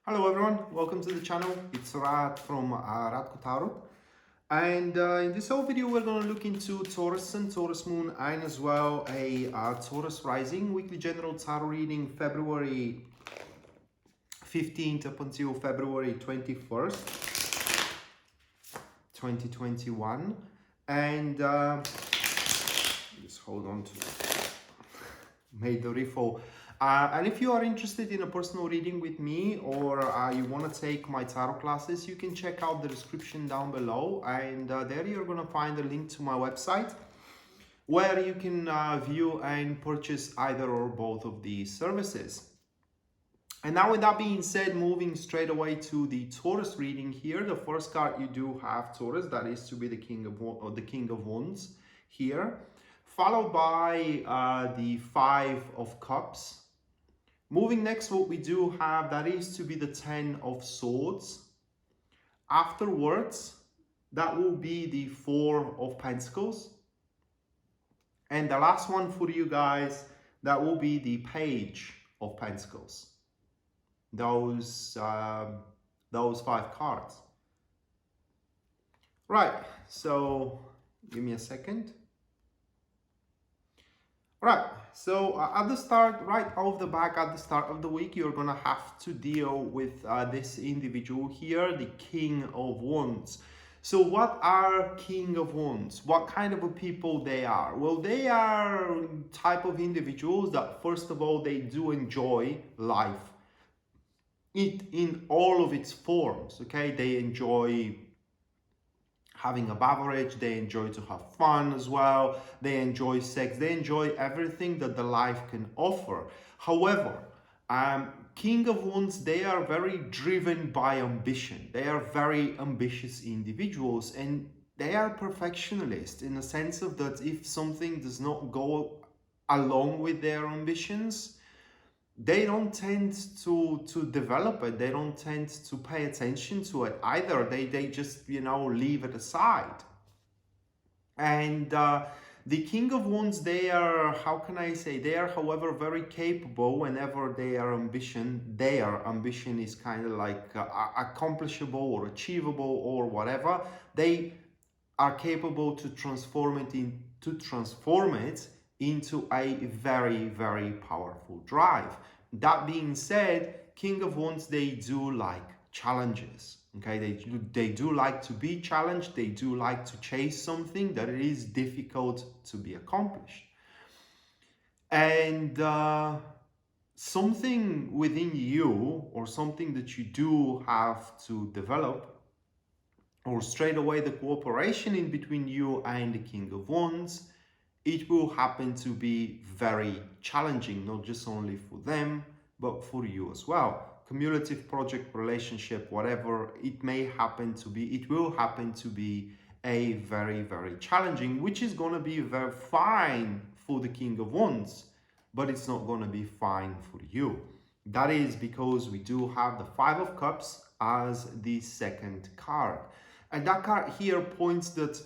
Hello everyone, welcome to the channel. It's Rad from Radko Taurus. And in this whole video we're going to look into Taurus Sun, Taurus Moon and as well a Taurus Rising weekly general tarot reading February 15th up until February 21st, 2021. And just hold on to made the riffle. And if you are interested in a personal reading with me or you want to take my tarot classes, you can check out the description down below, and there you're going to find a link to my website where you can view and purchase either or both of these services. And now with that being said, moving straight away to the Taurus reading here, the first card you do have Taurus, that is to be the King of Wands here, followed by the Five of Cups. Moving next, what we do have, that is to be the Ten of Swords. Afterwards, that will be the Four of Pentacles. And the last one for you guys, that will be the Page of Pentacles. Those 5 cards. Right, so give me a second. Right, so at the start, right off the back, at the start of the week, you're gonna have to deal with this individual here, the King of Wands. So what are King of Wands? What kind of a people they are? Well, they are type of individuals that, first of all, they do enjoy life in all of its forms, okay? They enjoy having a beverage, they enjoy to have fun as well, they enjoy sex, they enjoy everything that the life can offer. However, King of Wands, they are very driven by ambition. They are very ambitious individuals, and they are perfectionists in the sense of that if something does not go along with their ambitions, they don't tend to develop it. They don't tend to pay attention to it either. They just, leave it aside. And the King of Wands, they are, how can I say, they are, however, very capable whenever their ambition is kind of like accomplishable or achievable or whatever. They are capable to transform it into a very, very powerful drive. That being said, King of Wands, they do like challenges. Okay, they do like to be challenged. They do like to chase something that is difficult to be accomplished. And something within you, or something that you do have to develop, or straight away the cooperation in between you and the King of Wands, it will happen to be very challenging, not just only for them, but for you as well. Cumulative project, relationship, whatever it may happen to be, it will happen to be a very, very challenging, which is going to be very fine for the King of Wands, but it's not going to be fine for you. That is because we do have the Five of Cups as the second card. And that card here points that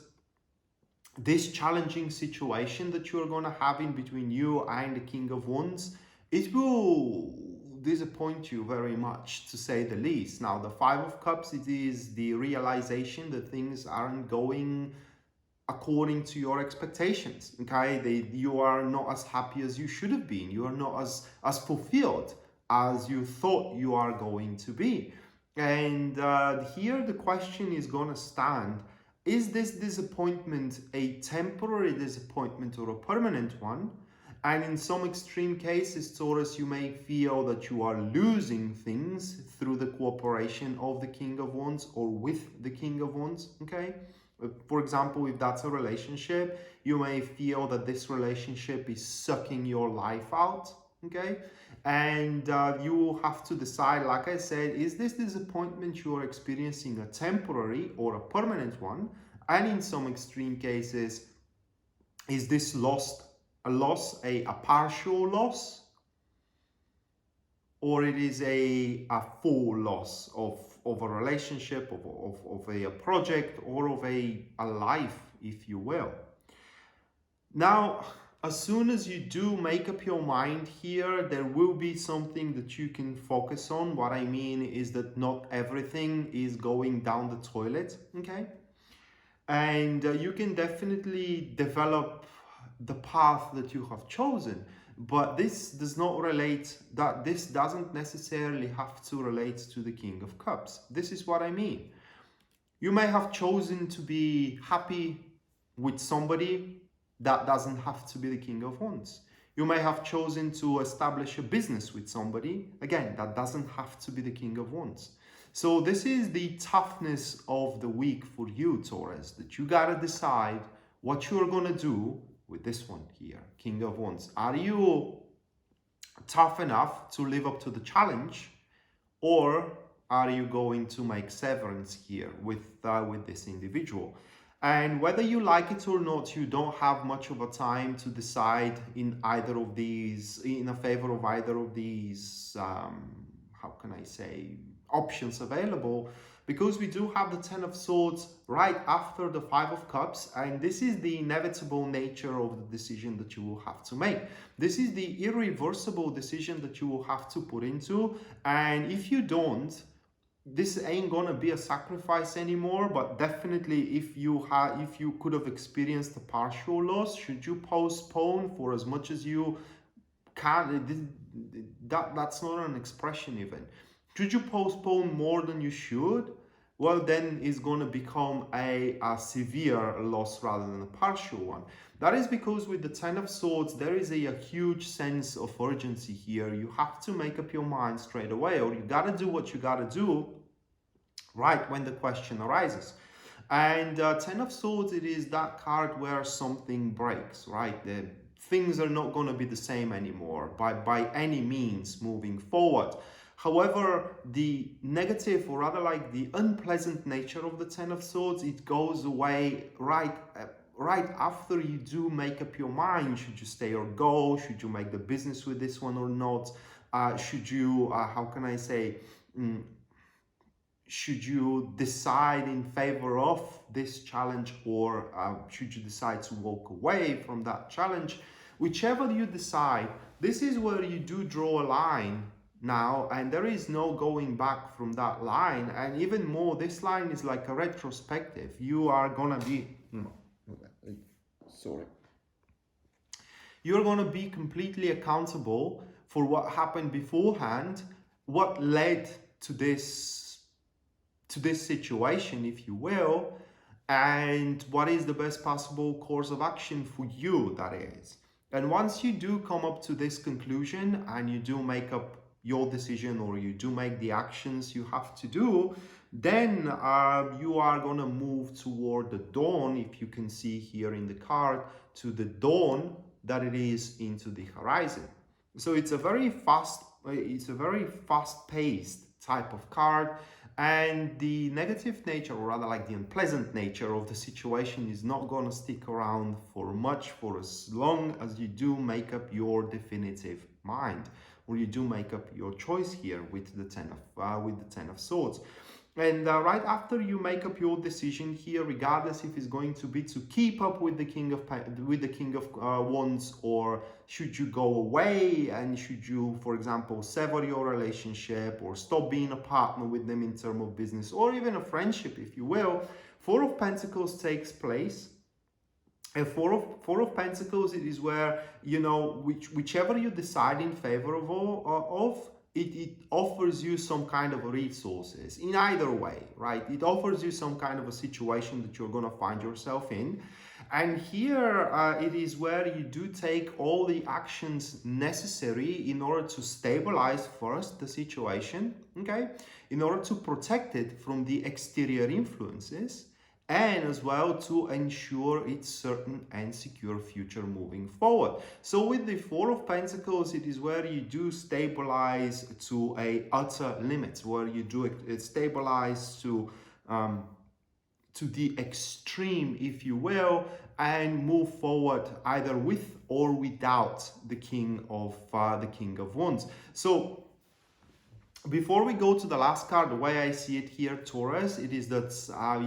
this challenging situation that you're going to have in between you and the King of Wands, it will disappoint you very much, to say the least. Now, the Five of Cups, it is the realization that things aren't going according to your expectations, okay? You are not as happy as you should have been. You are not as fulfilled as you thought you are going to be. And here the question is going to stand: is this disappointment a temporary disappointment or a permanent one? And in some extreme cases, Taurus, you may feel that you are losing things through the cooperation of the King of Wands or with the King of Wands, okay? For example, if that's a relationship, you may feel that this relationship is sucking your life out, okay? And you will have to decide, like I said, is this disappointment you are experiencing a temporary or a permanent one? And in some extreme cases, is this a partial loss, or it is a full loss of a relationship, of a project, or of a life, if you will. Now, as soon as you do make up your mind here, there will be something that you can focus on. What I mean is that not everything is going down the toilet, okay? And you can definitely develop the path that you have chosen, but this does not relate, that this doesn't necessarily have to relate to the King of Cups. This is what I mean. You may have chosen to be happy with somebody. That doesn't have to be the King of Wands. You may have chosen to establish a business with somebody. Again, that doesn't have to be the King of Wands. So this is the toughness of the week for you, Taurus, that you gotta decide what you're gonna do with this one here, King of Wands. Are you tough enough to live up to the challenge, or are you going to make severance here with this individual? And whether you like it or not, you don't have much of a time to decide in either of these, in a favor of either of these, how can I say, options available, because we do have the Ten of Swords right after the Five of Cups, and this is the inevitable nature of the decision that you will have to make. This is the irreversible decision that you will have to put into, and if you don't, this ain't gonna be a sacrifice anymore. But definitely, if you could have experienced a partial loss, should you postpone for as much as you can? That's not an expression even. Should you postpone more than you should? Well, then it's gonna become a severe loss rather than a partial one. That is because with the Ten of Swords, there is a huge sense of urgency here. You have to make up your mind straight away, or you gotta do what you gotta do right when the question arises. And Ten of Swords, it is that card where something breaks, right? Things are not gonna be the same anymore by any means moving forward. However, the negative, or rather like the unpleasant nature of the Ten of Swords, it goes away right after you do make up your mind. Should you stay or go? Should you make the business with this one or not? Should you, how can I say, should you decide in favor of this challenge, or should you decide to walk away from that challenge? Whichever you decide, this is where you do draw a line now, and there is no going back from that line. And even more, this line is like a retrospective. You are gonna be you're gonna be completely accountable for what happened beforehand, what led to this situation, if you will, and what is the best possible course of action for you, that is. And once you do come up to this conclusion and you do make up your decision, or you do make the actions you have to do, then you are going to move toward the dawn, if you can see here in the card, to the dawn that it is into the horizon. So it's a very fast-paced type of card, and the negative nature, or rather like the unpleasant nature of the situation, is not going to stick around for much, for as long as you do make up your definitive mind, or you do make up your choice here with the Ten of Swords. And right after you make up your decision here, regardless if it's going to be to keep up with the King of Wands, or should you go away, and should you, for example, sever your relationship or stop being a partner with them in terms of business, or even a friendship, if you will, Four of Pentacles takes place. And Four of Pentacles, it is where, you know, whichever you decide in favor of, it offers you some kind of resources in either way, right? It offers you some kind of a situation that you're going to find yourself in. And here it is where you do take all the actions necessary in order to stabilize first the situation, okay? In order to protect it from the exterior influences, and as well to ensure its certain and secure future moving forward. So with the Four of Pentacles, it is where you do stabilize to a utter limit, where you do stabilize to the extreme, if you will, and move forward either with or without the King of Wands. So Before we go to the last card, the way I see it here, Taurus, it is that,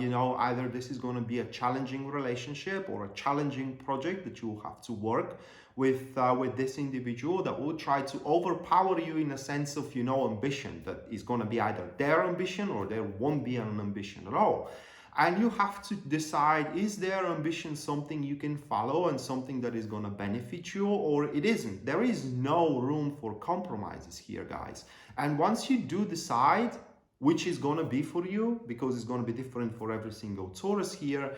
you know, either this is going to be a challenging relationship or a challenging project that you will have to work with this individual that will try to overpower you in a sense of, you know, ambition that is going to be either their ambition or there won't be an ambition at all. And you have to decide, is their ambition something you can follow and something that is going to benefit you, or it isn't? There is no room for compromises here, guys. And once you do decide which is going to be for you, because it's going to be different for every single Taurus here,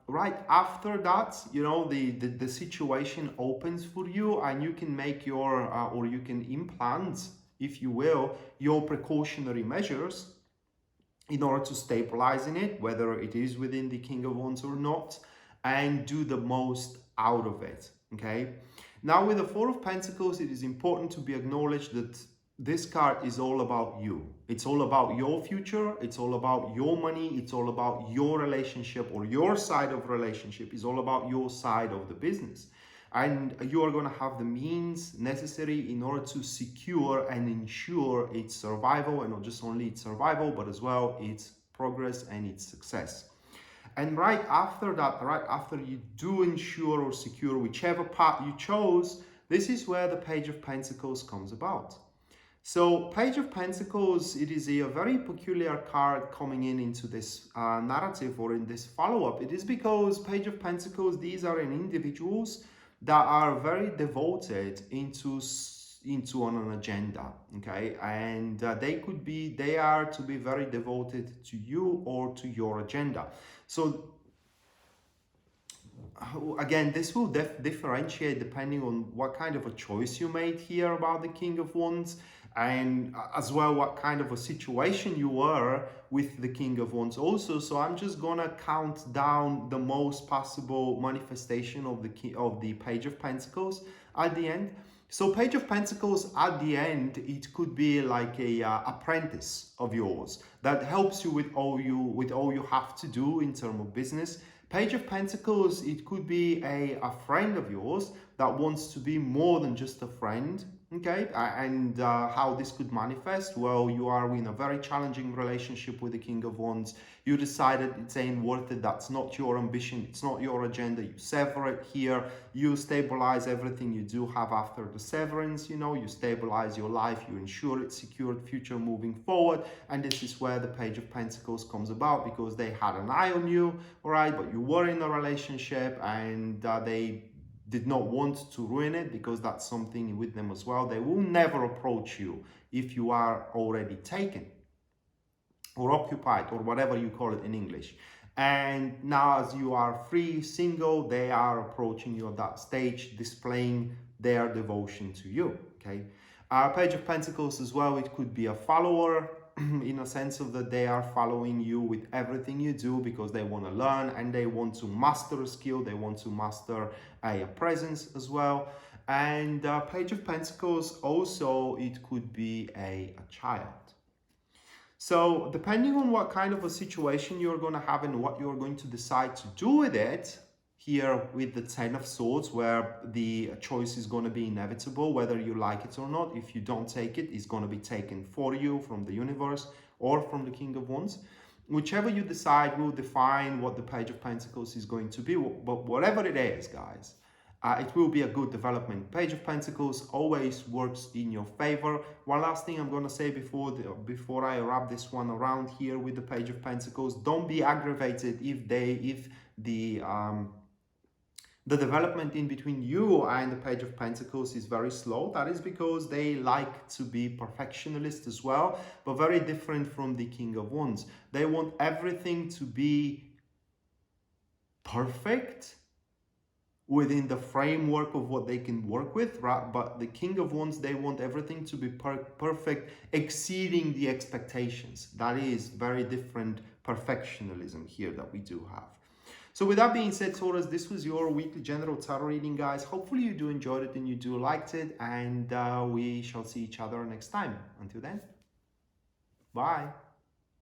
right after that, you know, the situation opens for you and you can make your, or you can implant, if you will, your precautionary measures in order to stabilize in it, whether it is within the King of Wands or not, and do the most out of it, okay? Now, with the Four of Pentacles, it is important to be acknowledged that this card is all about you. It's all about your future. It's all about your money. It's all about your relationship, or your side of relationship is all about your side of the business. And you are going to have the means necessary in order to secure and ensure its survival, and not just only its survival, but as well its progress and its success. And right after that, right after you do ensure or secure whichever path you chose, this is where the Page of Pentacles comes about. So Page of Pentacles, it is a very peculiar card coming into this narrative or in this follow-up. It is because Page of Pentacles, these are individuals that are very devoted into on an agenda, okay? And they are to be very devoted to you or to your agenda. So again, this will differentiate depending on what kind of a choice you made here about the King of Wands, and as well what kind of a situation you were with the King of Wands also. So I'm just gonna count down the most possible manifestation of the Page of Pentacles at the end. So Page of Pentacles at the end, it could be like a apprentice of yours that helps you with all you have to do in terms of business. Page of Pentacles, it could be a friend of yours that wants to be more than just a friend, okay? And how this could manifest? Well, you are in a very challenging relationship with the King of Wands. You decided it's ain't worth it. That's not your ambition. It's not your agenda. You sever it here. You stabilize everything you do have after the severance. You know, you stabilize your life. You ensure it's secured future moving forward. And this is where the Page of Pentacles comes about, because they had an eye on you, all right? But you were in a relationship and they did not want to ruin it, because that's something with them as well. They will never approach you if you are already taken or occupied, or whatever you call it in English. And now as you are free, single, they are approaching you at that stage, displaying their devotion to you, okay? Page of Pentacles as well, it could be a follower, in a sense of that they are following you with everything you do because they want to learn and they want to master a skill, they want to master a presence as well. And Page of Pentacles also, it could be a child. So depending on what kind of a situation you're going to have and what you're going to decide to do with it, here with the Ten of Swords, where the choice is going to be inevitable, whether you like it or not. If you don't take it, it's going to be taken for you from the universe or from the King of Wands. Whichever you decide will define what the Page of Pentacles is going to be. But whatever it is, guys, it will be a good development. Page of Pentacles always works in your favor. One last thing I'm going to say before I wrap this one around here with the Page of Pentacles: don't be aggravated if the development in between you and the Page of Pentacles is very slow. That is because they like to be perfectionist as well, but very different from the King of Wands. They want everything to be perfect within the framework of what they can work with, right? But the King of Wands, they want everything to be perfect, exceeding the expectations. That is very different perfectionism here that we do have. So with that being said, Taurus, this was your weekly general tarot reading, guys. Hopefully you do enjoyed it and you do liked it, and we shall see each other next time. Until then, bye.